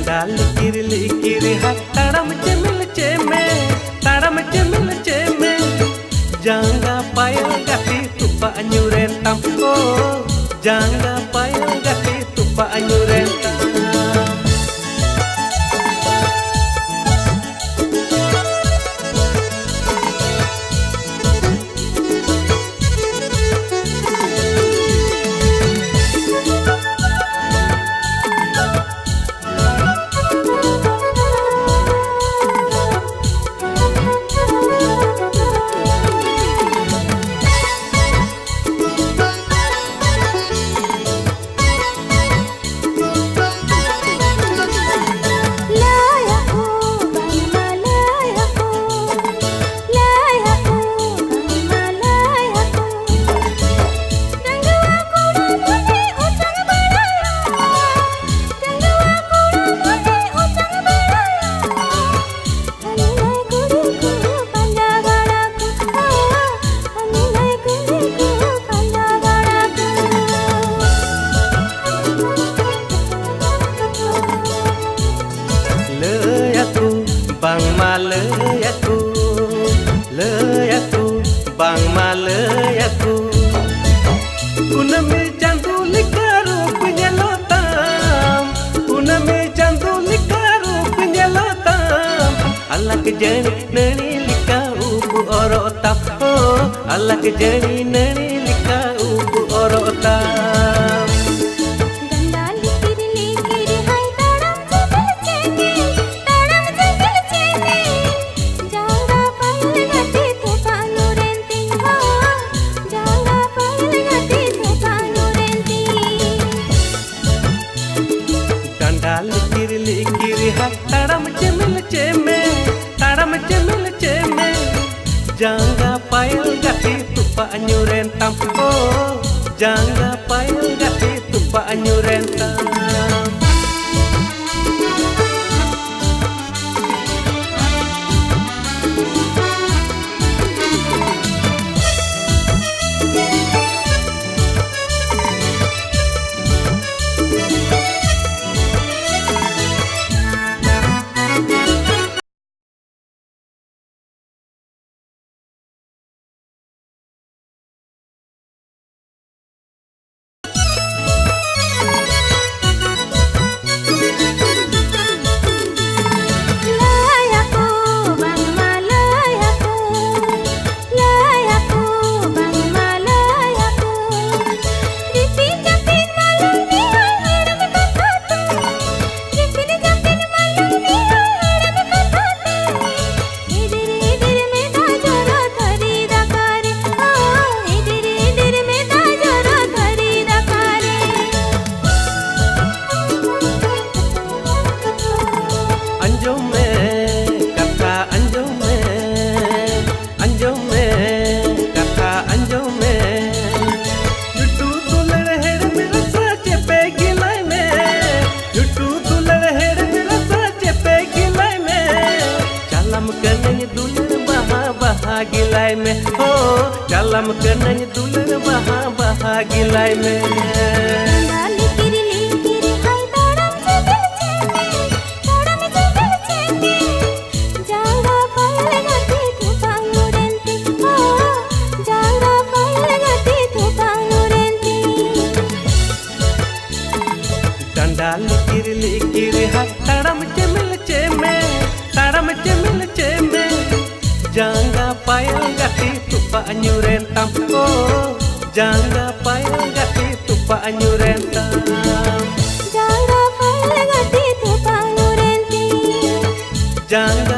डंडा लिकिर लिकिर है ताड़म चमिल चेमे ताड़म चमिल चेमे जांगा पायल गati tupa anyuren tam oh जांगा पायल गati tupa anyuren tam Bang malayaku, layaku, bang malayaku. Uname jandu likaru penyelotam, uname jandu likaru penyelotam. Allah kejani nani lika ubu orotam, oh Allah kejani nani lika ubu orotam. लिकिर लिकिर है ताड़म चमिल चेमे जांगा पायल gati tupa anyuren tam oh जांगा पायल gati tupa anyuren tam गिलाई में हो चलम कनई दुलर बहा बहा गिलाई में डंडा लिकिर लिकिर है ताड़म चमिल चेमे जांगा पायल gati tupa anyuren tam oh जांगा पायल gati tupa anyuren tam जांगा पायल gati tupa anyuren tam जांगा